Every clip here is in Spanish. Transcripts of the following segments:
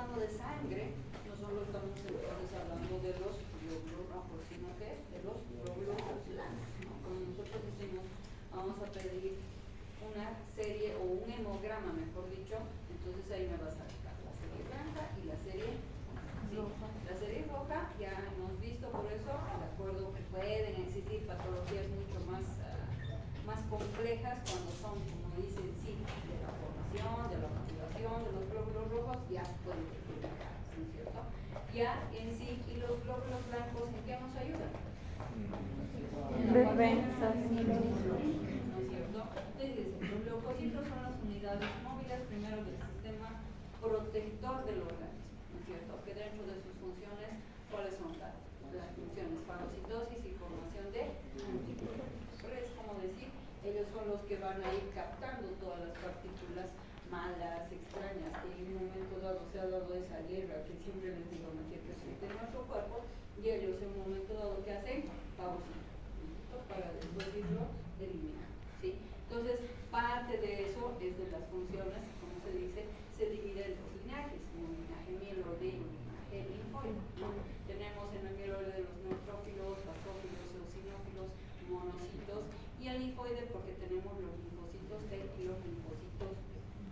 hablando de sangre, no solo estamos entonces hablando de los glóbulos rojos, sino que de los glóbulos blancos, ¿no? Cuando nosotros decimos, vamos a pedir una serie o un hemograma, mejor dicho, entonces ahí me vas a sacar la serie blanca y la serie roja. La serie roja ya hemos visto, por eso, de acuerdo que pueden existir patologías mucho más complejas cuando son, como dicen, sí, de la formación, de la activación de los glóbulos rojos, ya pueden identificar, ¿no es cierto? Ya en sí, y los glóbulos blancos, ¿en qué nos ayudan? Defensas. ¿No es cierto? Entonces, los leucocitos son las unidades móviles, primero del sistema protector del organismo, ¿no es cierto? Que dentro de sus funciones, ¿cuáles son las funciones? Fagocitosis y formación de anticuerpos. Pero es como decir, ellos son los que van a ir captando todas las partículas malas, extrañas, que en un momento dado se ha dado esa guerra que siempre les digo, ¿no es cierto?, existe en nuestro cuerpo, y ellos en un momento dado, ¿qué hacen? Fagocitan, para después irlo eliminar, ¿sí? Entonces, parte de eso es de las funciones, como se dice, se divide en los linajes, un linaje mieloide y un linaje linfoide, ¿no? Tenemos en el mieloide de los neutrófilos, basófilos, eosinófilos, monocitos, y el linfoide porque tenemos los linfocitos T y los linfocitos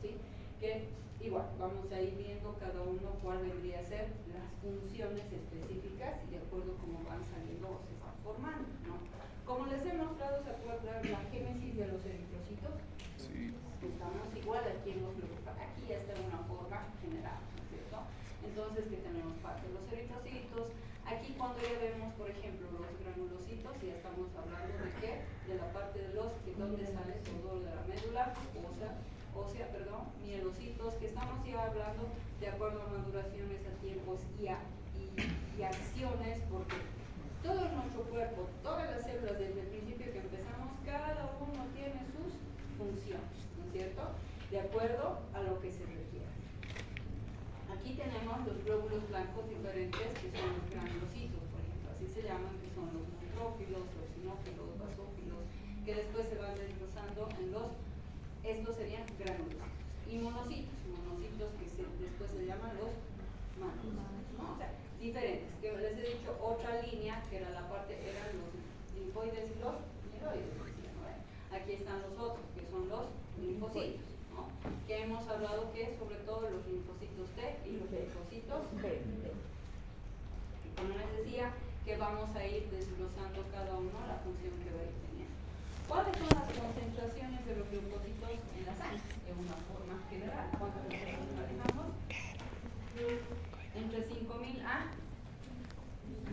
B, ¿sí? Que igual vamos a ir viendo cada uno cuál vendría a ser las funciones específicas y de acuerdo cómo van saliendo o se van formando, ¿no? Como les he mostrado, ¿se acuerdan la génesis de los eritrocitos? Sí. Estamos igual aquí en los grupos, aquí ya está en una forma general, ¿no es cierto? Entonces, que tenemos parte de los eritrocitos. Aquí cuando ya vemos, por ejemplo, los granulocitos, ya estamos hablando de qué, de la parte de los, que donde sale todo de la médula ósea, mielocitos, que estamos ya hablando de acuerdo a maduraciones, a tiempos y acciones, porque todo nuestro cuerpo, todas las células desde el principio que empezamos, cada uno tiene sus funciones, ¿no es cierto? De acuerdo a lo que se requiere. Aquí tenemos los glóbulos blancos diferentes, que son los granulocitos, por ejemplo, así se llaman, que son los neutrófilos, los eosinófilos, basófilos, que después se van desglosando en estos serían granulocitos. Y monocitos que después se llaman los macrocitos, ¿no? O sea, diferentes, que les he dicho otra línea, que era la parte, eran los linfoides y los mieloides, ¿no? Aquí están los otros, que son los linfocitos, ¿no? Que hemos hablado que sobre todo los linfocitos T y los linfocitos B. Y como les decía, que vamos a ir desglosando cada uno la función que va a ir teniendo. ¿Cuáles son las concentraciones de los leucocitos en la sangre? En una forma general, ¿cuántas nosotros manejamos? Entre 5.000 a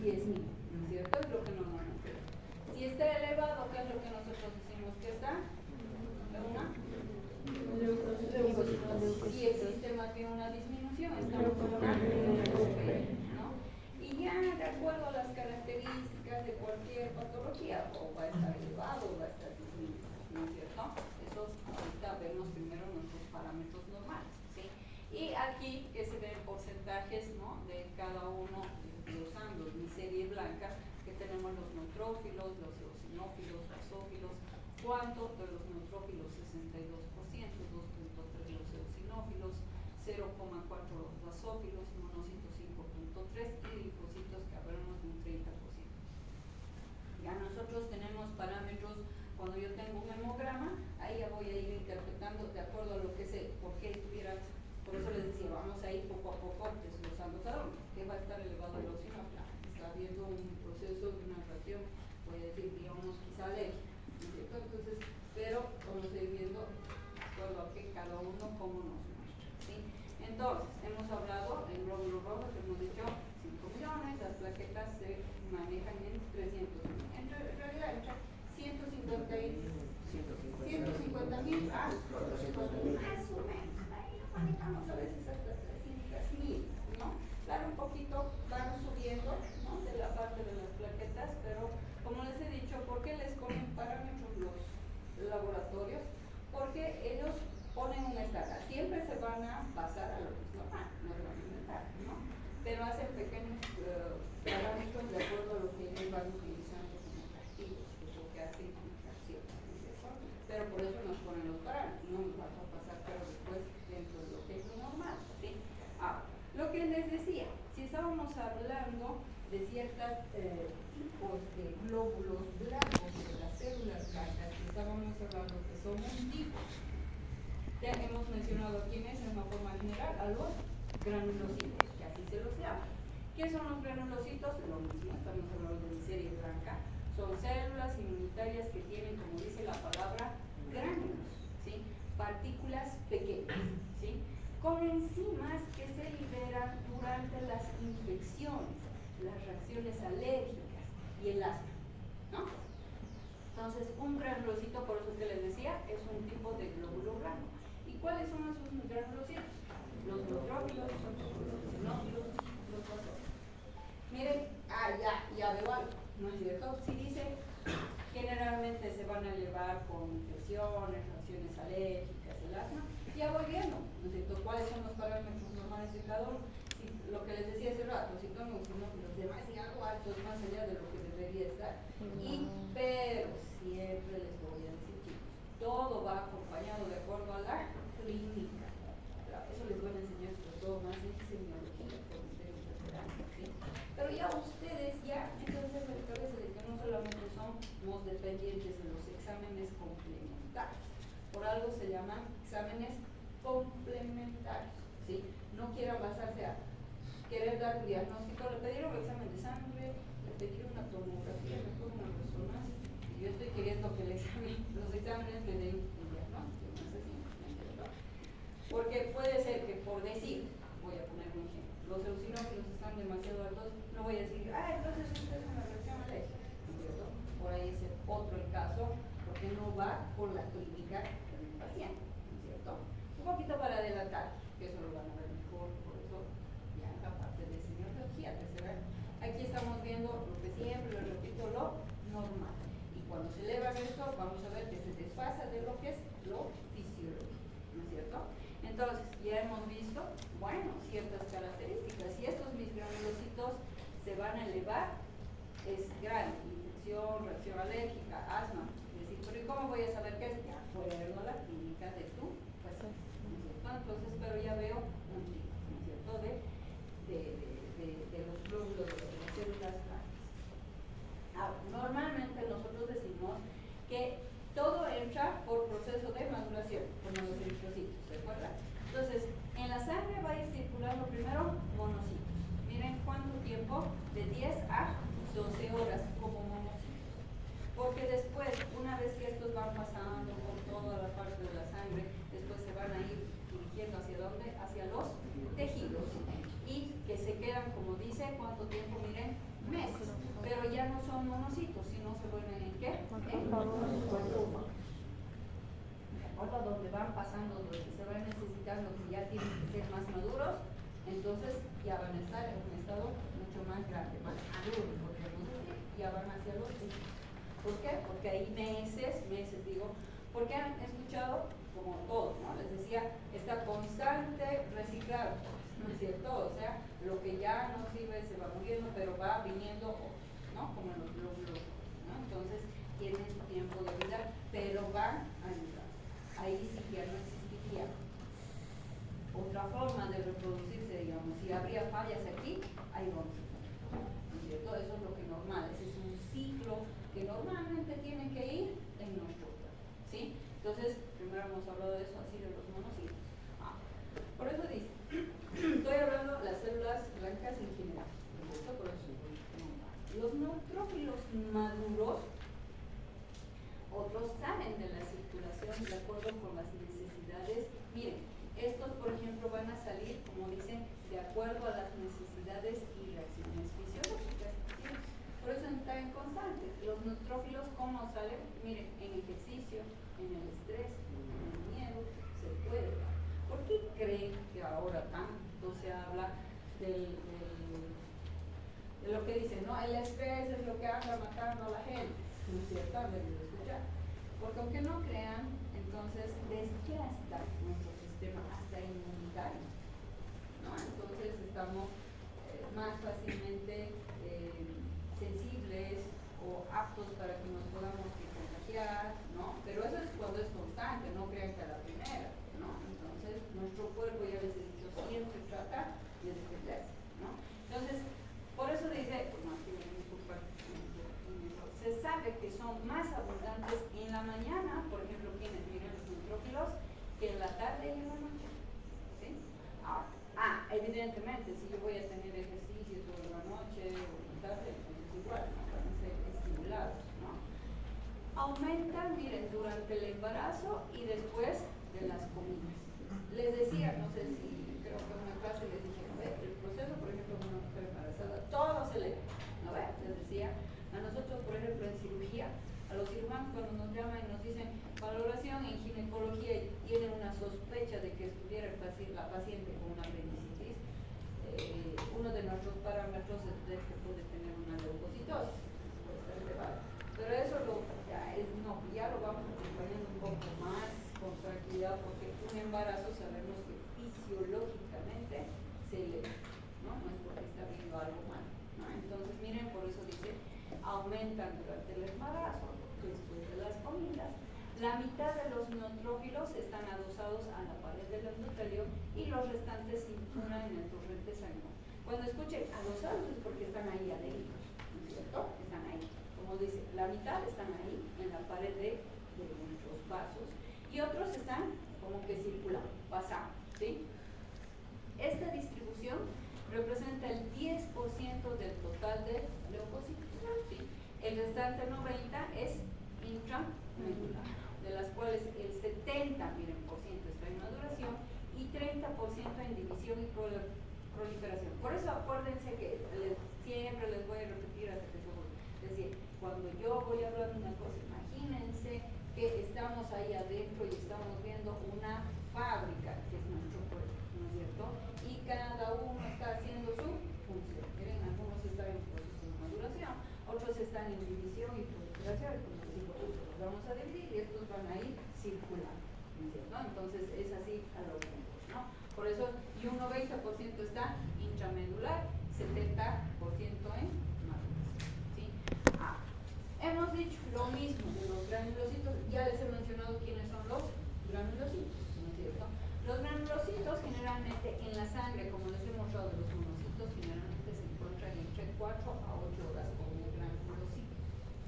10.000, ¿no es cierto? Es lo que normalmente es. Si está elevado, ¿qué es lo que nosotros decimos que está? Una leucocitos. Si existe más bien una disminución, estamos en una leucopenia, ¿no? Y ya de acuerdo a las características de cualquier patología, o va a estar elevado o va a estar disminuido, ¿no es cierto? Eso ahorita vemos primero nuestros parámetros normales, ¿sí? Y aquí que se ven porcentajes, ¿no?, de cada uno, usando mi serie blanca, que tenemos los neutrófilos, los eosinófilos, basófilos. ¿Cuánto? De los neutrófilos 62%, 2.3 los eosinófilos, 0.4 los basófilos, monocitos 5.3 y linfocitos que hablamos de un 30%. Ya nosotros tenemos parámetros, cuando yo tengo un hemograma, ahí ya voy a ir interpretando de acuerdo a lo que sé, por qué estuviera, por eso les decía, vamos a ir poco a poco desglosando cada uno. ¿Qué va a estar elevado el eosinófilo? Está habiendo un proceso de una reacción, puede decir, digamos, quizá alérgica, ¿no es cierto? Entonces, pero vamos a ir viendo de acuerdo a que cada uno cómo nos muestra, ¿sí? Entonces, hemos hablado en glóbulos rojos, hemos dicho 5 millones, las plaquetas se manejan en 300 millones. En realidad, entre 150.000 a 400.000, más o menos. Ahí lo manejamos a veces hasta 300.000, ¿no? Claro, un poquito van subiendo, ¿no?, de la parte de las plaquetas, pero como les he dicho, ¿por qué les ponen parámetros los laboratorios? Porque ellos ponen un estándar, siempre se van a basar a lo que es normal, no se van a inventar, ¿no? Pero hacen pequeños parámetros de acuerdo a lo que ellos van utilizando como castigos, que es lo que hacen infracciones, ¿no es cierto? Pero por eso nos ponen los parámetros, no nos vas a pasar pero después dentro de lo que es lo normal, ¿sí? Ahora, lo que que les decía, si estábamos hablando de ciertos tipos de glóbulos blancos de las células blancas, estábamos hablando que son un tipo. Ya hemos mencionado quiénes en una forma general, a los granulocitos, que así se los llama. ¿Qué son los granulocitos? Lo mismo, estamos hablando de serie blanca. Son células inmunitarias que tienen, como dice la palabra, gránulos, ¿sí? Partículas pequeñas, ¿sí? Con enzimas que se liberan durante las infecciones, las reacciones alérgicas y el asma, ¿no? Entonces, un granulocito, por eso que les decía, es un tipo de glóbulo blanco. ¿Y cuáles son esos granulocitos? Los neutrófilos, los eosinófilos, los basófilos. Miren, ya veo algo, ¿no es cierto? Si dice, generalmente se van a elevar con infecciones, reacciones alérgicas, el asma, ya voy viendo, ¿no es cierto? ¿Cuáles son los parámetros normales de cada uno? Si, lo que les decía hace rato, si tomo eosinófilos demasiado altos, más allá de lo que debería estar, pero siempre les voy a decir, chicos, todo va acompañado de acuerdo a la clínica. Eso les voy a enseñar sobre todo más en semiología, por ustedes, ¿sí? Pero ya ustedes ya entonces me parece de que no solamente somos dependientes de los exámenes complementarios, por algo se llaman exámenes complementarios, ¿sí? No quieran basarse a querer dar un diagnóstico, le pedirán un examen de sangre, le pedirán una tomografía, mejor una resonancia, y yo estoy queriendo que los exámenes le den un diagnóstico, no sé si me entiendo. Porque puede ser que por decir, voy a poner un ejemplo, los eosinófilos están demasiado altos, no voy a decir, entonces usted es una reacción alérgica, ¿no es cierto? Por ahí es otro el caso, porque no va por la clínica del paciente, ¿no es cierto? Un poquito para adelantar, que eso lo van a ver mejor, por eso ya en la parte de semiología, aquí estamos viendo lo que siempre les repito, lo normal. Y cuando se eleva esto, vamos a ver que se desfasa de lo que es lo fisiológico, ¿no es cierto? Entonces, ya hemos visto, bueno, ciertas características. Si estos mis granulocitos se van a elevar, es grave, infección, reacción alérgica, asma. Es decir, pero ¿y cómo voy a saber qué es? De acuerdo a la clínica de tu paciente, ¿no es cierto? Entonces, pero ya veo un tipo, ¿no es cierto? De los glóbulos de las células blancas. Normalmente nosotros decimos que todo entra por proceso de maduración, como los eritrocitos, ¿se acuerdan? Entonces, en la sangre va a ir circulando primero monocitos. Miren cuánto tiempo, de 10 a 12 horas como monocitos. Porque después, una vez que estos van pasando por toda la parte de la sangre, después se van a ir dirigiendo hacia dónde, hacia los tejidos. Y que se quedan, como dice, ¿cuánto tiempo? Miren, meses. Pero ya no son monocitos, sino se vuelven ¿en qué? En macrófagos. ¿De acuerdo? Donde van pasando, donde se van necesitando, que ya tienen que ser más maduros, entonces ya van a estar en un estado mucho más grande, más maduro, podríamos decir, ya van hacia los tejidos. ¿Por qué? Porque hay meses digo, porque han escuchado, como todos, ¿no? Les decía, esta constante reciclado, ¿no es cierto? O sea, lo que ya no sirve se va muriendo, pero va viniendo, ¿no? Como en los glóbulos, ¿no? Entonces, tienen su tiempo de vida, pero van a entrar. Ahí sí ya no existiría otra forma de reproducirse, digamos. Si habría fallas aquí, ahí vamos a estar, ¿no es cierto? Eso es lo que normal, ese es un ciclo que normalmente tiene que ir en nuestro cuerpo, ¿sí? Entonces, primero hemos hablado de eso, así de los monocitos. Por eso dice, estoy hablando de las células blancas en general, ¿no es cierto? Por eso los neutrófilos maduros, otros salen de la circulación de acuerdo con las necesidades. Miren, estos por ejemplo van a salir, como dicen, de acuerdo a las necesidades y reacciones fisiológicas, ¿sí? Por eso está en constante. Los neutrófilos, ¿cómo salen? Miren, en ejercicio, en el estrés, en el miedo, se puede dar. ¿Por qué creen que ahora tanto se habla de lo que dicen, ¿no? El estrés es lo que anda matando a la gente, ¿no es cierto? Han debido escuchar. Porque aunque no crean, entonces desgasta nuestro sistema hasta inmunitario, ¿no? Entonces estamos más fácilmente sensibles o aptos para que nos podamos contagiar, ¿no? Pero eso es cuando es constante, no crean que a la primera, ¿no? Entonces nuestro cuerpo, ya les he dicho, siempre trata de defender. evidentemente, si yo voy a tener ejercicios sobre la noche o la tarde, entonces igual, ¿no? Van a ser estimulados, ¿no? Aumentan, miren, durante el embarazo y después de las comidas. Les decía, no sé si, creo que en una clase les dije, a ver, el proceso, por ejemplo, de una mujer embarazada, todo se lee, ¿no ve? Les decía, a nosotros, por ejemplo, en cirugía, a los cirujanos cuando nos llaman y nos dicen valoración en ginecología y tienen una sospecha de que estuviera la paciente con una apendicitis, uno de nuestros parámetros es de que puede tener una leucocitosis, puede ser elevado. Pero eso ya lo vamos acompañando un poco más con tranquilidad, porque un embarazo sabemos que fisiológicamente se eleva, ¿no? No es porque está viendo algo mal, ¿no? Entonces, miren, por eso dice, aumentan durante el embarazo, después de las comidas. La mitad de los neutrófilos están adosados a la pared del endotelio y los restantes circulan en el torrente sanguíneo. Cuando escuchen adosados es porque están ahí adentro, ¿no es cierto? Están ahí. Como dice, la mitad están ahí en la pared de nuestros vasos y otros están como que circulando, pasando, ¿sí? Esta distribución representa el 10% del total de leucocitos, ¿sí? El restante 90% es intramedular, de las cuales el 70% está en maduración y 30% en división y proliferación. Por eso acuérdense que siempre les voy a repetir hasta que se vuelva. Es decir, cuando yo voy a hablar de una cosa, imagínense que estamos ahí adentro y estamos viendo una fábrica, que es nuestro cuerpo, ¿no es cierto? Y cada uno está haciendo su función. Miren, algunos están en proceso de maduración, otros están en división y proliferación, como les digo, los vamos a dividir y estos van a ir circulando, ¿no es cierto? Entonces es así a lo que, ¿no? Por eso, y un 90% está intramedular, 70% en maduración, ¿sí? Hemos dicho lo mismo de los granulocitos, ya les he mencionado quiénes son los granulocitos, ¿no es cierto? Los granulocitos generalmente en la sangre, como les he mostrado, los monocitos generalmente se encuentran entre 4 a 8 horas como granulocito,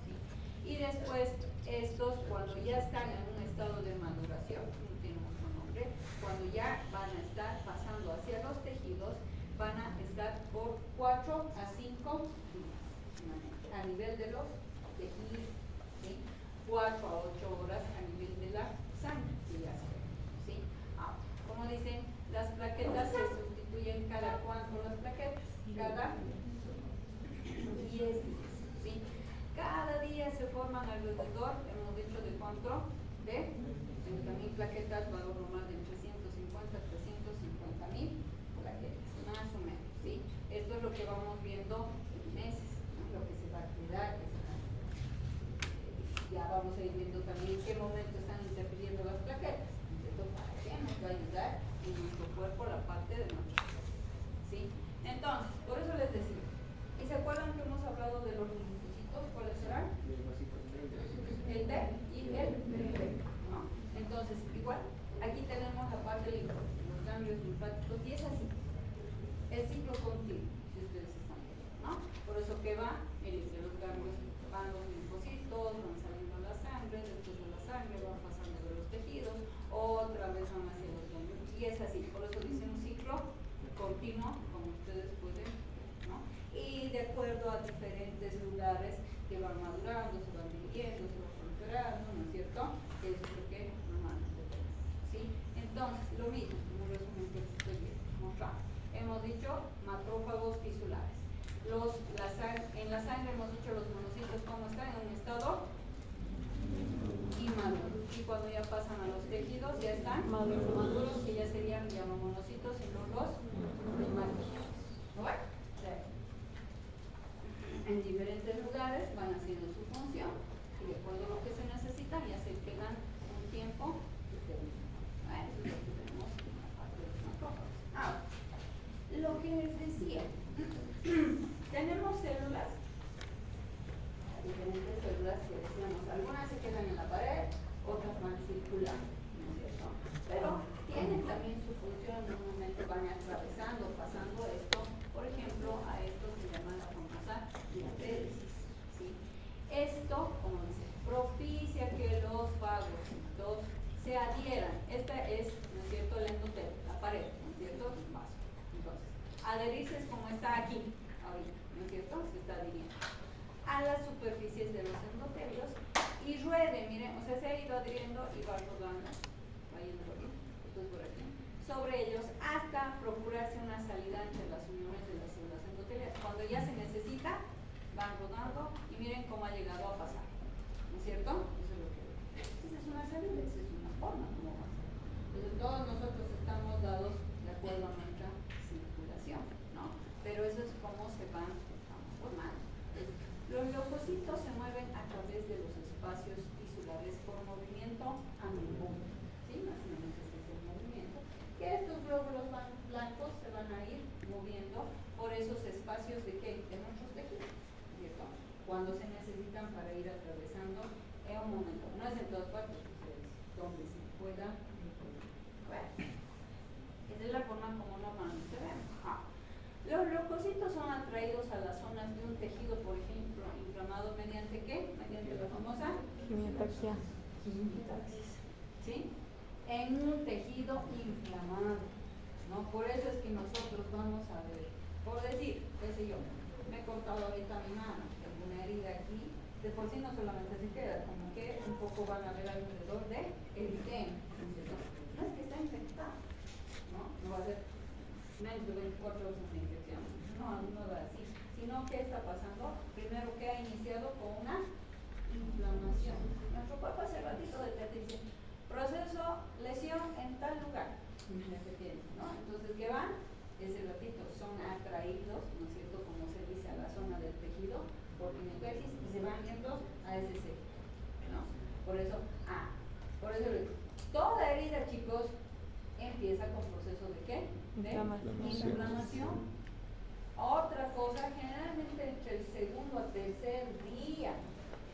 ¿sí? Y después estos, cuando ya están en un estado de maduración, no tiene otro nombre, cuando ya van a estar pasando hacia los tejidos, van a estar por 4 a 5 días a nivel de los tejidos, ¿sí? 4 a 8 horas a nivel de la sangre, ¿sí? Como dicen, las plaquetas se sustituyen cada cuánto las plaquetas, cada 10 días, ¿sí? Cada día se forman alrededor, hemos dicho, de cuánto, de 30.000 plaquetas, valor normal de entre 150 a 350.000 plaquetas, más o menos, ¿sí? Esto es lo que vamos viendo en meses, ¿no? Lo que se va a quedar, ya vamos a ir viendo también en qué momento están interfiriendo las plaquetas. Esto para qué nos va a ayudar en nuestro cuerpo la parte de nuestro cuerpo, ¿sí? Entonces, por eso les decía, ¿y se acuerdan que hemos hablado de los linfocitos? ¿Cuáles serán? El T y el B, ¿no? Entonces, igual, aquí tenemos la parte de los ganglios linfáticos y es así, el ciclo continuo, si ustedes están viendo, ¿no? Por eso que va, miren, de los ganglios van los linfocitos, van saliendo a la sangre, después de la sangre van pasando de los tejidos, otra vez van hacia los ganglios, y es así, por eso dice un ciclo continuo, como ustedes pueden ver, ¿no? Y de acuerdo a diferentes lugares que van madurando, se van dividiendo, se van proliferando, ¿no es cierto? Eso es lo que normalmente tenemos, ¿sí? Entonces, lo mismo, como resumen que estoy mostrando. Hemos dicho macrófagos tisulares. En la sangre hemos dicho los monocitos cómo están en un estado inmaduro. Y cuando ya pasan a los tejidos ya están maduros, que ya serían monocitos y no los inmaduros. ¿No ven? En diferentes lugares van haciendo su función y de acuerdo a lo que se necesita ya se quedan un tiempo determinado. Eso es lo que tenemos en la parte de los macrófagos. Ahora, lo que les decía, tenemos células, diferentes células que decíamos, algunas se quedan en la pared, otras van circulando, ¿no es cierto? Pero tienen también su función, normalmente van atravesando, pasando esto, por ejemplo, a esto se llama la famosa diapéresis, ¿sí? Esto, como dice, propicia que los fagocitos se adhieran. Esta es, ¿no es cierto?, el endotelio, la pared, ¿no es cierto?, del vaso. Entonces, adherirse es como está aquí, ahorita, ¿no es cierto? Se está adhiriendo a las superficies de los endotelios y ruede, miren, o sea, se ha ido adhiriendo y va rodando, va yendo por aquí, entonces por aquí, sobre ellos hasta procurarse una salida entre las uniones de las células endoteliales. Cuando ya se necesita, van rodando y miren cómo ha llegado a pasar, ¿no es cierto? Eso es lo que esa es una salida, esa es una forma como va a ser. Entonces todos nosotros estamos dados de acuerdo a nuestra circulación, ¿no? Pero eso es cómo se van formando. Los leucocitos se mueven a través de los espacios tisulares por movimiento amigoso, ¿sí? Más o menos ese es el movimiento. Que estos glóbulos blancos se van a ir moviendo por esos espacios de ¿qué? De nuestros tejidos, ¿cierto? Cuando se necesitan para ir atravesando en un momento. No es en todas partes, es donde se pueda. Bueno, esa es la forma como normalmente vemos. Los leucocitos son atraídos a las zonas de un tejido, por ejemplo, inflamado mediante ¿qué? Mediante la famosa quimiotaxia. ¿Sí? En un tejido inflamado, ¿no? Por eso es que nosotros vamos a ver, por decir, qué sé yo, me he cortado ahorita mi mano, tengo una herida aquí, de por sí no solamente se queda, como que un poco van a ver alrededor de eritema, no es que está infectado, ¿no? No va a ser menos de 24 horas de infección, no va así, sino que está pasando, primero que ha iniciado con una inflamación. Nuestro cuerpo hace ratito dice, proceso, lesión en tal lugar, ¿no? Entonces, ¿qué van? Ese ratito son atraídos, ¿no es cierto? Como se dice, a la zona del tejido, por quimiotaxis, y se van yendo a ese sitio, ¿no? Por eso, toda herida, chicos, empieza con proceso de ¿qué? De inflamación. Otra cosa, generalmente entre el segundo a tercer día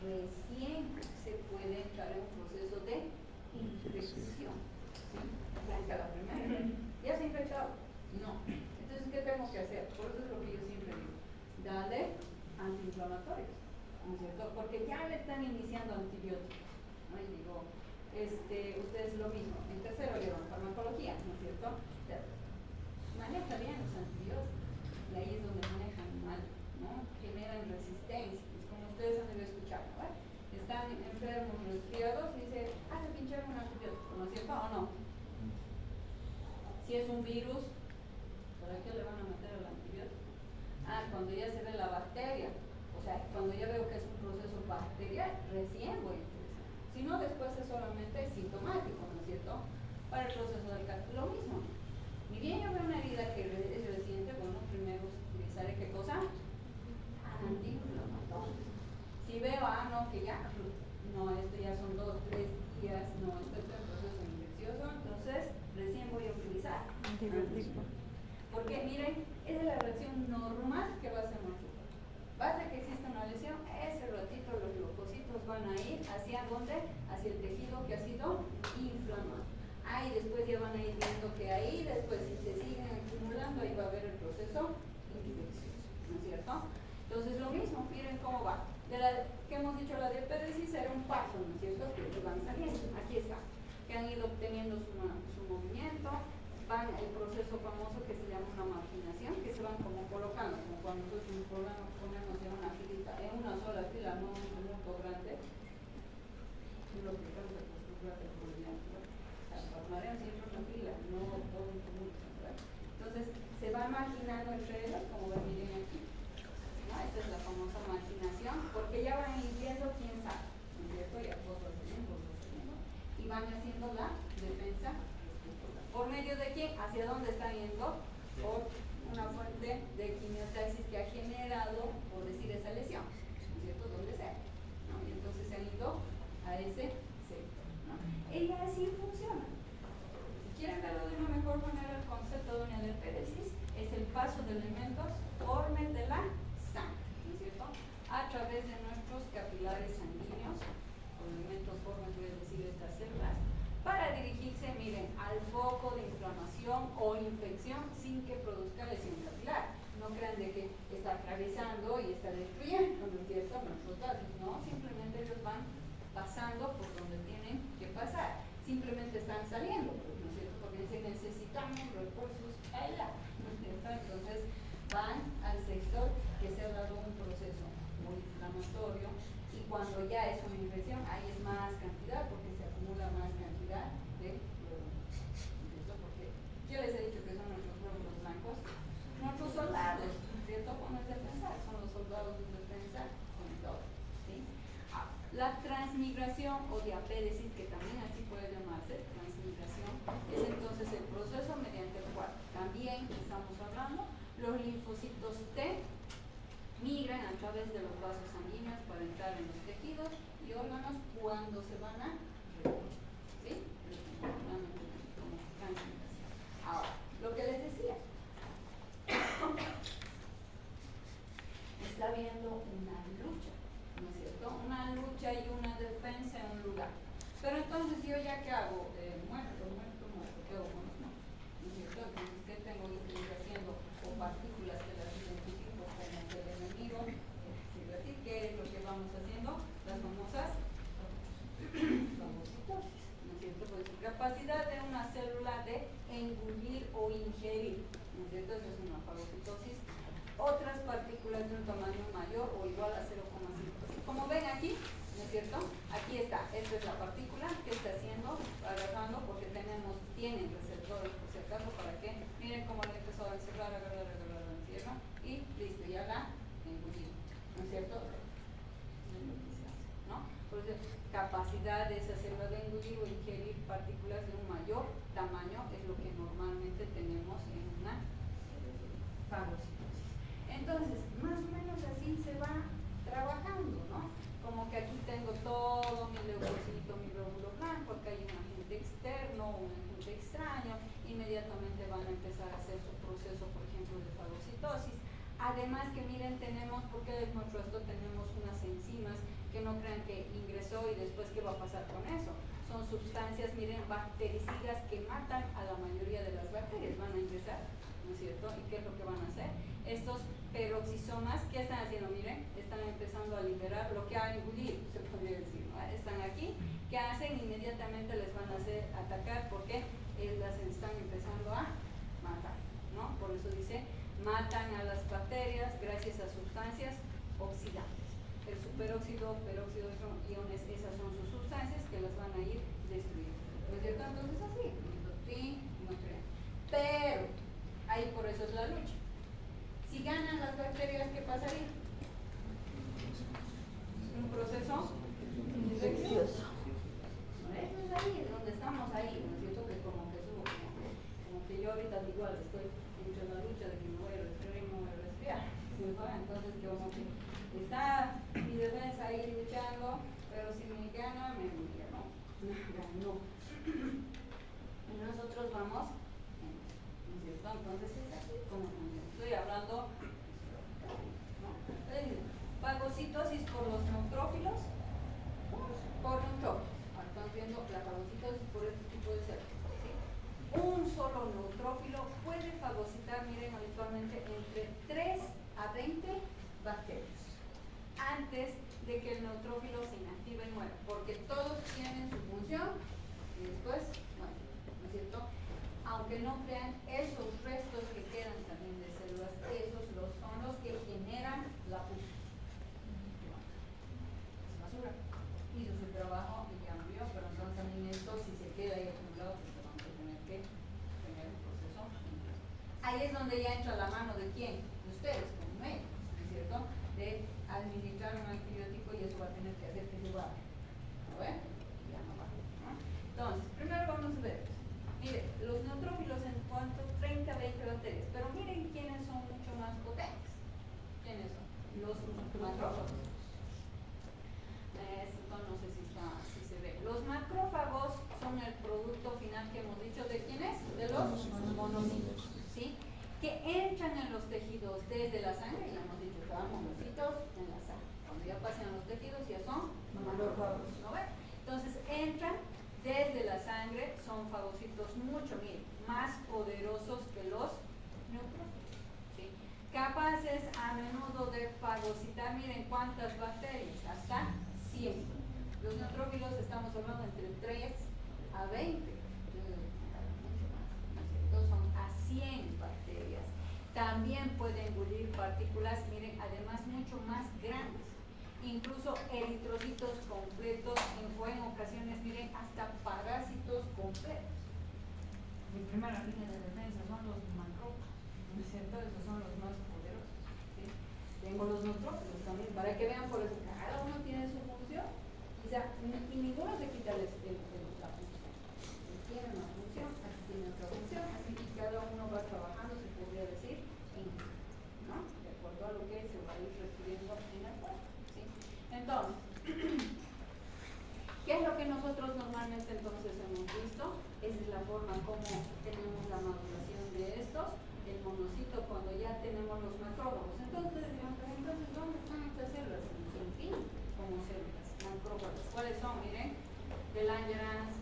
recién se puede entrar en un proceso de infección. ¿Sí? Blanca la primera. ¿Ya se ha infectado? No. Entonces, ¿qué tengo que hacer? Por eso es lo que yo siempre digo. Dale antiinflamatorios, ¿no es cierto? Porque ya le están iniciando antibióticos. ¿No? Y digo, ustedes lo mismo. En tercero llevan farmacología, ¿no es cierto? Maneja bien los antibióticos. Y ahí es donde manejan mal, ¿no? Generan resistencia. Es como ustedes han debido escuchar, ¿no? Están enfermos, resfriados y dice, se pincharon un antibiótico, ¿no es cierto? ¿O no? Si es un virus, ¿para qué le van a meter el antibiótico? Cuando ya se ve la bacteria, o sea, cuando ya veo que es un proceso bacterial, recién voy a utilizar. Si no, después es solamente sintomático, ¿no es cierto? Para el proceso del cáncer, lo mismo. Ni bien yo veo una herida que es reciente, bueno, primero utilizaré ¿qué cosa? Antiinflamatorios. Si veo, no, que ya, no, esto ya son 2, 3 días, no, esto es un proceso infeccioso, entonces recién voy a utilizar antibiótico. Porque miren, esa es la reacción normal que va a hacer nuestro cuerpo. Basta que exista una lesión, ese ratito los leucocitos van a ir hacia ¿dónde? Hacia el tejido que ha sido inflamado. Y después ya van a ir viendo que ahí, después si se siguen acumulando, ahí va a haber el proceso infeccioso, ¿no es cierto? Entonces lo mismo, miren cómo va. De la que hemos dicho, la diapéresis era un paso, ¿no es cierto? Que van saliendo, aquí está, que han ido obteniendo su movimiento, van el proceso famoso que se llama una marginación, que se van como colocando, como cuando nosotros nos ponemos en una filita, en una sola fila, no un tumulto grande, lo que causa acostumbrarte por el formarán siempre una fila, no todo un tumulto, ¿verdad? Entonces, se va marginando entre ellos, como ven, miren aquí, ¿no? Esta es la famosa marginación, porque ya van viendo quién sabe, ¿no es cierto? Ya vos lo tenemos, y van haciendo la defensa. ¿Por medio de quién? ¿Hacia dónde están yendo? Por una fuente de quimiotaxis que ha generado, por decir, esa lesión, ¿no es cierto? Donde sea, ¿no? Y entonces se han ido a ese sector, ¿no? Y así funciona. Si quieren verlo de una mejor manera, el concepto de una diapéresis es el paso de elementos formes de la sangre, ¿no es cierto? A través de nuestros capilares sanguíneos, o elementos formes, voy a decir, estas células, para dirigirse, miren, al foco de inflamación o infección sin que produzca lesión capilar. No crean de que está atravesando y está destruyendo, ¿no es cierto? Nuestros datos, no, simplemente ellos van pasando por donde tienen que pasar. Simplemente están saliendo, pues, ¿no es cierto? Porque dicen necesitamos refuerzos allá, ¿no es cierto? Entonces van al sector que se ha dado un proceso muy inflamatorio, y cuando ya es una infección, ahí es más cantidad porque se acumula más cantidad de glóbulos. Porque yo les he dicho que son nuestros glóbulos blancos, nuestros soldados, ¿cierto? Cuando es defensa, son los soldados de defensa con todo, ¿sí? La transmigración o diapédesis, que también así puede llamarse, transmigración, es entonces el proceso mediante el cual también estamos hablando, los linfocitos T migran a través de los vasos sanguíneos para entrar en los tejidos y órganos cuando se van a reunir, ¿sí? Como transmigración. Ahora, lo que les decía, está habiendo una lucha, ¿no es cierto? Una lucha y una defensa en un lugar. Pero entonces, ¿yo ya qué hago? Muerto, ¿qué hago con los muertos? ¿No es cierto? Entonces, ¿qué tengo que seguir haciendo? O partículas que las identifico como el enemigo, así que es lo que vamos haciendo, las famosas fagocitosis, ¿no es cierto? Pues capacidad de una célula de engullir o ingerir, ¿no es cierto? Eso es una fagocitosis. Otras partículas de un tamaño mayor o igual a 0,5. Como ven aquí, ¿no es cierto? Aquí está, esta es la partícula que está haciendo, agarrando, porque tienen receptores, por si acaso, para que miren cómo le empezó a encerrar, agarrar, encierra, y listo, ya la engullido, ¿no es cierto? ¿No? Por eso, capacidad de esa célula de engullir o ingerir partículas de un mayor tamaño es lo que normalmente tenemos en una fagocitosis. Entonces, más o menos así se va trabajando, ¿no? Como que aquí tengo todo mi leucocito, mi glóbulo blanco, acá hay un agente externo, un agente extraño, inmediatamente van a empezar a hacer su proceso, por ejemplo, de fagocitosis. Además que miren, tenemos, porque les muestro esto, tenemos unas enzimas que no crean que ingresó y después qué va a pasar con eso. Son sustancias, miren, bactericidas que matan a la mayoría de las bacterias, van a ingresar, ¿no es cierto? ¿Y qué es lo que van a hacer? Estos peroxisomas, ¿qué están haciendo? Miren, están empezando a liberar lo que ha engullido, se podría decir, ¿no? Están aquí, ¿qué hacen? Inmediatamente les van a hacer atacar porque las están empezando a matar, ¿no? Por eso dice, matan a las bacterias gracias a sustancias oxidantes. El superóxido, peróxido de iones, esas son sus sustancias que las van a ir destruyendo. ¿No es cierto? Entonces así, no crean. Pero, ahí por eso es la lucha. Si ganan las bacterias, ¿qué pasaría? Un proceso infeccioso. Eso es ahí, donde estamos ahí, ¿no es cierto? Que como que subo, como que yo ahorita igual estoy entre la lucha de que me voy a resfriar y no me voy a resfriar. Entonces yo como que está mi defensa ahí luchando, pero si me gana, me ganó. No. Y nosotros vamos, ¿no es cierto? Entonces es así como estoy hablando, ¿no? Fagocitosis por los neutrófilos, por neutrófilos. Estamos viendo la fagocitosis por este tipo de células. ¿Sí? Un solo neutrófilo puede fagocitar, miren, habitualmente entre 3 a 20 bacterias antes de que el neutrófilo se inactive y muera, porque todos tienen su función y después mueren, ¿no es cierto? Aunque no crean, esos restos que quedan también de células, esos son los que generan la pus. Es basura. Hizo su trabajo y ya murió, pero entonces también esto, si se queda ahí acumulado, pues vamos a tener que tener un proceso. Ahí es donde ya entra la mano de quién, de ustedes, como médicos, ¿no es cierto? De administrar un antibiótico y eso va a tener que hacer que se vaya. ¿No ven? Ya no va, ¿no? Entonces, primero vamos a ver. Mire, los neutrófilos en cuanto 30 a 20 bacterias, pero miren quiénes son mucho más potentes. ¿Quiénes son? Los macrófagos. Esto no sé si se ve. Los macrófagos son el producto final que hemos dicho de quiénes, de los monocitos, ¿sí? Que entran en los tejidos desde la sangre, ya hemos dicho que van monocitos en la sangre. Cuando ya pasan los tejidos ya son macrófagos, ¿no ven? Entonces entran desde la sangre, son fagocitos mucho, miren, más poderosos que los neutrófilos, ¿sí? Capaces a menudo de fagocitar, miren cuántas bacterias, hasta 100. Los neutrófilos estamos hablando entre 3 a 20, mucho más, ¿no es cierto? Son a 100 bacterias. también puede engullir partículas, miren, además mucho más grandes, incluso eritrocitos completos, o en ocasiones, miren, hasta parásitos completos. Mi primera línea de defensa son los macrófagos, ¿no es cierto? Esos son los más poderosos, ¿sí? Tengo los neutrófilos también, para que vean, por eso cada uno tiene su función, o sea, y ninguno se quita la función. Tiene una función, así tiene otra función, así que cada uno va trabajando, se podría decir, ¿no? De acuerdo a lo que se va a ir refiriendo en el cuerpo, ¿sí? Entonces, ¿qué es lo que nosotros normalmente entonces hemos visto? Esa es la forma como tenemos la maduración de estos, el monocito cuando ya tenemos los macrófagos. Entonces dirán, entonces, ¿dónde están estas células? En fin, como células, macrófagos. ¿Cuáles son? Miren, telangerans,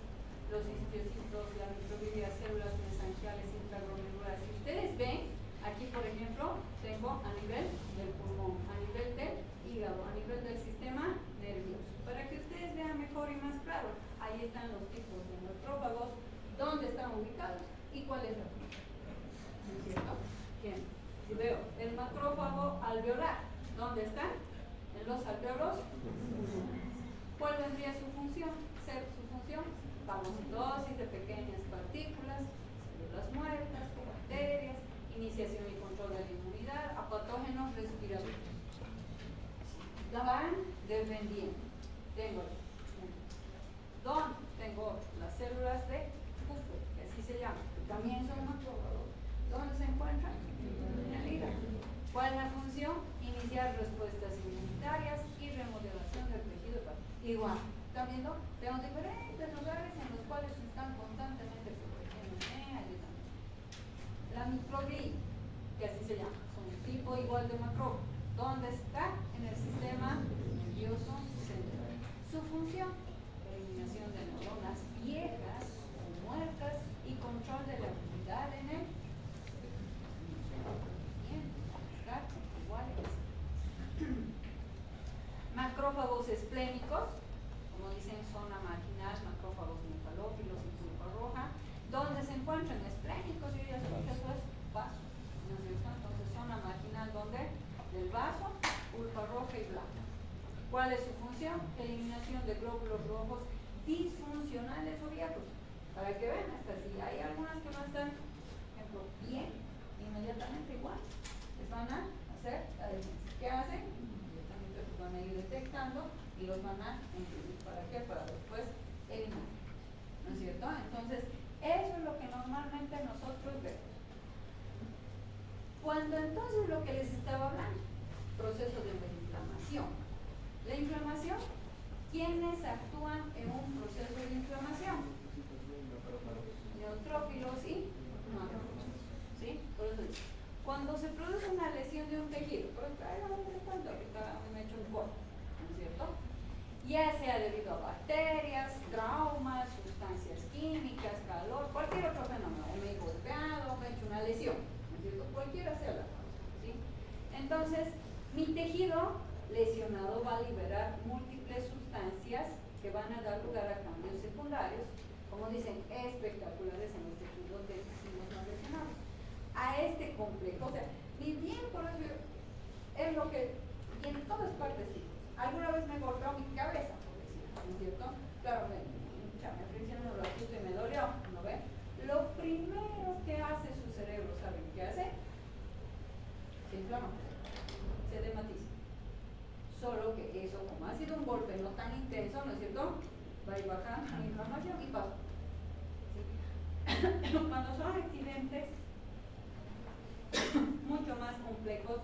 los histocitos, la microbilia, células mesangiales, intraglomerulares. Si ustedes ven, aquí por ejemplo, tengo a nivel del pulmón, a nivel del hígado, a nivel del sistema nervioso. Para que ustedes vean mejor y más claro, ahí están los tipos de macrófagos, dónde están ubicados y cuál es la función. ¿No es cierto? Bien, si veo el macrófago alveolar, ¿dónde está? En los alveolos. ¿Cuál vendría su función? Ser su función, fagocitosis de pequeñas partículas, células muertas, bacterias, iniciación y control de la inmunidad, a patógenos respiratorios. La van defendiendo. Tengo las células de Kupffer, que así se llama, que también son macrófagos. ¿Dónde se encuentran? En el hígado. ¿Cuál es la función? Iniciar respuestas inmunitarias y remodelación del tejido hepático. Igual, ¿están viendo? Tengo diferentes lugares en los cuales se están constantemente protegiendo. Ayudando. La microglia, que así se llama, son un tipo igual de macrófago. ¿Dónde está? En el sistema nervioso central. Su función, eliminación de neuronas viejas o muertas y control de la actividad en el macrófagos esplénicos, como dicen, zona marginal, macrófagos nefalófilos y pulpa roja. ¿Dónde se encuentran? Esplénicos, y ya saben que eso es vaso, ¿no es cierto? Entonces, zona marginal, ¿dónde? Del vaso, pulpa roja y blanca. ¿Cuál es su función? Eliminación de glóbulos rojos disfuncionales o viejos. Para que vean, hasta si hay algunas que no están, por ejemplo, bien, inmediatamente igual, les van a hacer la defensa. ¿Qué hacen? Inmediatamente los van a ir detectando y los van a incluir. ¿Para qué? Para después eliminar. ¿No es cierto? Entonces, eso es lo que normalmente nosotros vemos. Cuando entonces lo que les estaba hablando, proceso de inflamación. La inflamación, ¿quiénes actúan en un proceso de inflamación? Neutrófilos y macrófagos. ¿Sí? Por eso dice, cuando se produce una lesión de un tejido, por ejemplo, ahorita me he hecho un gol, ¿no es cierto? Ya sea debido a bacterias, traumas, sustancias químicas, calor, cualquier otro fenómeno, o me he golpeado, o me he hecho una lesión, ¿no es cierto? Cualquiera sea la causa, ¿sí? Entonces, mi tejido lesionado va a liberar múltiples sustancias que van a dar lugar a cambios secundarios, como dicen, espectaculares en los tejidos de tejidos no lesionados. A este complejo, o sea, ni bien por eso es lo que, y en todas partes, sí. Alguna vez me golpeó mi cabeza, por decirlo, ¿no es cierto? Claro, me friccionó lo justo y me dolió, ¿no ve? Lo primero que hace su cerebro, ¿saben qué hace? Se inflama, se dematiza. Solo que eso, como ha sido un golpe no tan intenso, ¿no es cierto? Va a ir bajando la inflamación y pasa. ¿Sí? Cuando son accidentes mucho más complejos,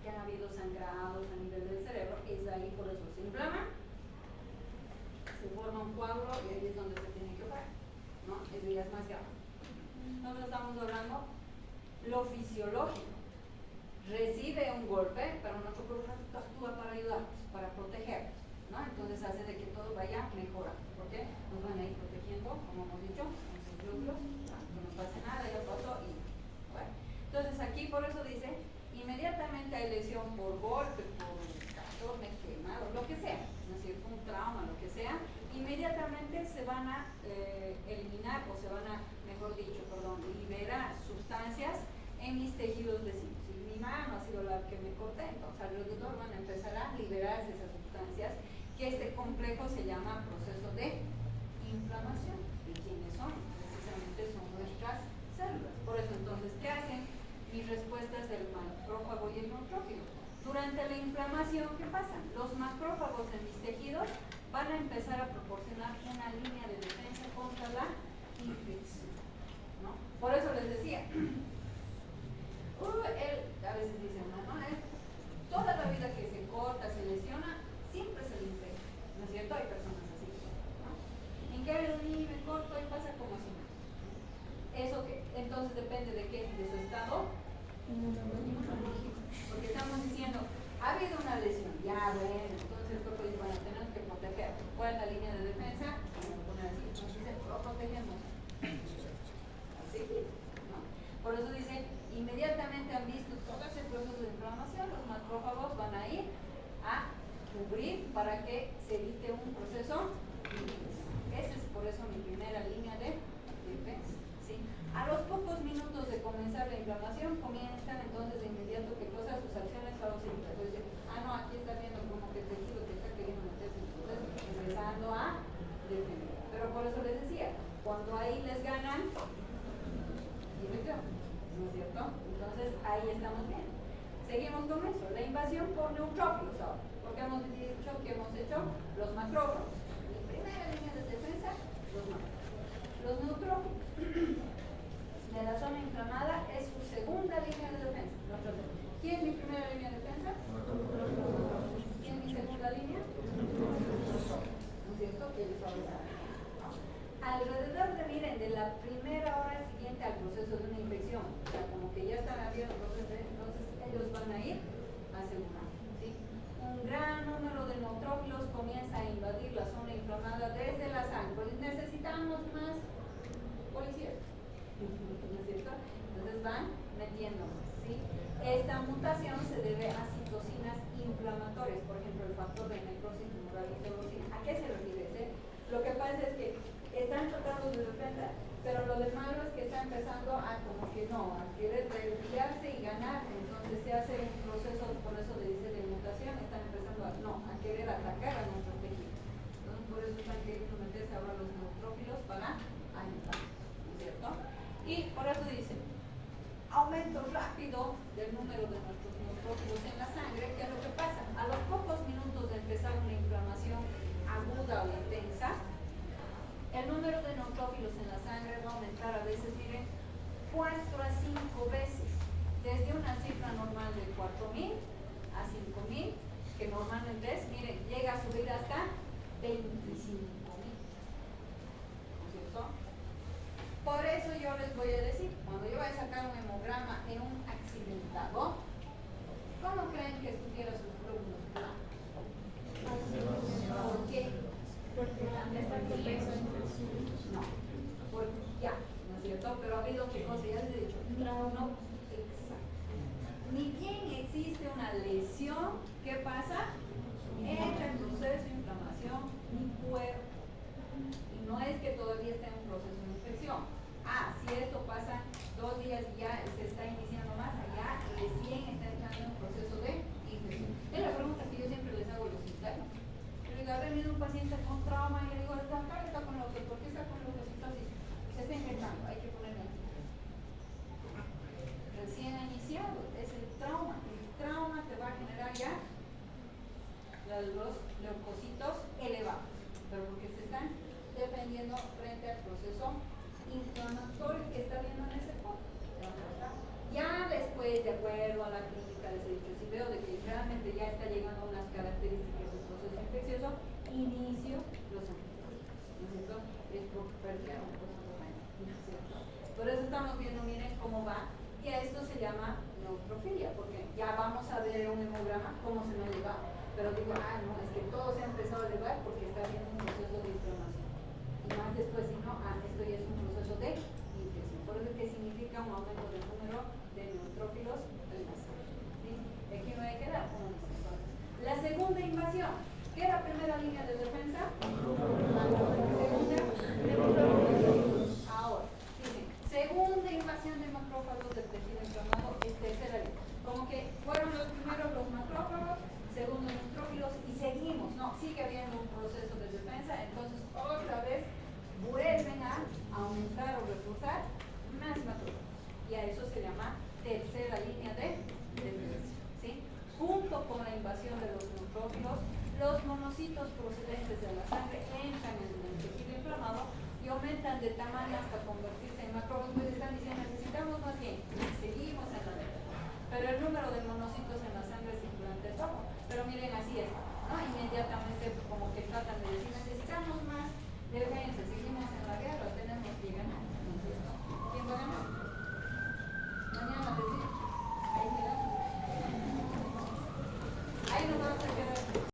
que han habido sangrados a nivel del cerebro, es ahí por eso se inflama, se forma un coágulo y ahí es donde se tiene que operar, ¿no? Eso ya es más grave. Nosotros estamos hablando lo fisiológico. Recibe un golpe, pero nuestro cuerpo actúa para ayudarnos, para protegernos, ¿no? Entonces hace de que todo vaya mejorando, porque nos van a ir protegiendo, como hemos dicho, con sus glúteos, ¿no? Que no pase nada, ya pasó y bueno. Entonces aquí por eso dice, inmediatamente hay lesión por golpe, por calor, quemado, lo que sea, ¿no es cierto? Un trauma, lo que sea, inmediatamente se van a eliminar o se van a, mejor dicho, liberar sustancias en mis tejidos vecinos. Y mi mano ha sido la que me corté, entonces alrededor van a empezar a liberarse esas sustancias, que este complejo se llama proceso de inflamación. ¿Y quiénes son? Precisamente son nuestras células. Por eso entonces, ¿qué hacen mis respuestas del macrófago y el neutrófilo? Durante la inflamación, ¿qué pasa? Los macrófagos en mis tejidos van a empezar a proporcionar una línea de defensa contra la infección, ¿no? Por eso les decía, a veces dicen, no, es toda la vida que se corta, se lesiona, siempre se le infecta, ¿no es cierto? Hay personas así, ¿no? En cambio, me corto y pasa como si no. ¿Eso qué? Entonces depende de qué, de su estado inmunológico. Porque estamos diciendo, ha habido una lesión, ya bueno, entonces el cuerpo dice, bueno, tenemos que proteger. ¿Cuál es la línea de defensa? Vamos a poner así, entonces lo protegemos. Así, ¿no? Por eso dice, inmediatamente han visto todo ese proceso de inflamación, los macrófagos van a ir a cubrir para que se evite un proceso de infección. Esa es por eso mi primera línea de defensa. ¿Sí? A los pocos minutos de comenzar la inflamación, comienzan entonces de inmediato que cosa sus acciones fagocíticas. Entonces, no, aquí está viendo como que el tejido que está queriendo meterse en el proceso, empezando a defender. Pero por eso les decía, cuando ahí les ganan, infección, ¿no es cierto? Entonces ahí estamos bien. Seguimos con eso, la invasión por neutrófilos ahora, porque hemos dicho que hemos hecho los macrófagos. Mi primera línea de defensa, los macrófagos. Los neutrófilos de la zona inflamada es su segunda línea de defensa. ¿Quién es mi primera línea de defensa? ¿Quién es mi segunda línea? ¿No es cierto? Que les va a usar. Alrededor de, miren, de la primera hora siguiente al proceso de una infección, o sea, como que ya están abiertos, entonces ellos van a ir a asegurar, ¿sí? Un gran número de neutrófilos comienza a invadir la zona inflamada desde la sangre. Pues necesitamos más policías, ¿no es cierto? Entonces van metiendo más, ¿sí? Esta mutación se debe a citocinas inflamatorias, por ejemplo, el factor de necrosis tumoral interleucina. ¿A qué se refiere? Lo que pasa es que están tratando de defender, pero lo de malo es que está empezando a como que no, a querer retirarse y ganar. Entonces se hace un proceso, por eso le dice de mutación, están empezando a querer atacar a nuestro tejido. Entonces por eso están queriendo meterse ahora los neutrófilos para ayudar, ¿no es cierto? Y por eso dice, aumento rápido del número de nuestros neutrófilos en la sangre. ¿Qué es lo que pasa? A los pocos minutos de empezar una inflamación aguda o intensa, el número de neutrófilos en la sangre va a aumentar a veces, miren, 4 a 5 veces, desde una cifra normal de 4.000 a 5.000, que normalmente es, miren, llega a subir hasta 25.000, ¿no es cierto? Por eso yo les voy a decir, cuando yo voy a sacar un hemograma en un accidentado, ¿cómo creen que estuviera sus glóbulos blancos? ¿Por qué? Porque está con peso. No, porque ya, ¿no es cierto? Pero ha habido qué cosa, ya les he dicho, no, exacto. Ni bien existe una lesión, ¿qué pasa? Entra en proceso de inflamación mi cuerpo. Y no es que todavía está en un proceso de infección. Si esto pasa 2 días y ya se está iniciando más, allá recién está entrando en un proceso de infección. Es la pregunta que yo siempre les hago a los internos. Ha venido un paciente con trauma y le digo, está con lo que, ¿por qué está con leucocitosis? Se está infectando, hay que ponerle recién iniciado, es el trauma. El trauma te va a generar ya los leucocitos elevados, pero porque se están defendiendo frente al proceso inflamatorio que está viendo en ese cuerpo. Ya después, de acuerdo a la clínica, les he dicho, si veo de que realmente ya está llegando a unas características del proceso infeccioso, inicio los antibióticos, ¿no es cierto? Es por pérdida un proceso mayor, ¿no es cierto? Por eso estamos viendo, miren cómo va, y a esto se llama neutrofilia, porque ya vamos a ver un hemograma cómo se me eleva, pero digo, no, es que todo se ha empezado a elevar porque está habiendo un proceso de inflamación. Y más después, si no, esto ya es un proceso de infección. Por eso es que significa un aumento del número de neutrófilos en la sangre. ¿Sí? Aquí me voy a quedar con esto. La segunda invasión, ¿qué es la primera línea de defensa? Segunda, neutrófilos. Ahora, dicen, segunda invasión de macrófagos del tejido inflamado aumentan de tamaño hasta convertirse en macroorganismos, están diciendo necesitamos más bien, seguimos en la década. Pero el número de monocitos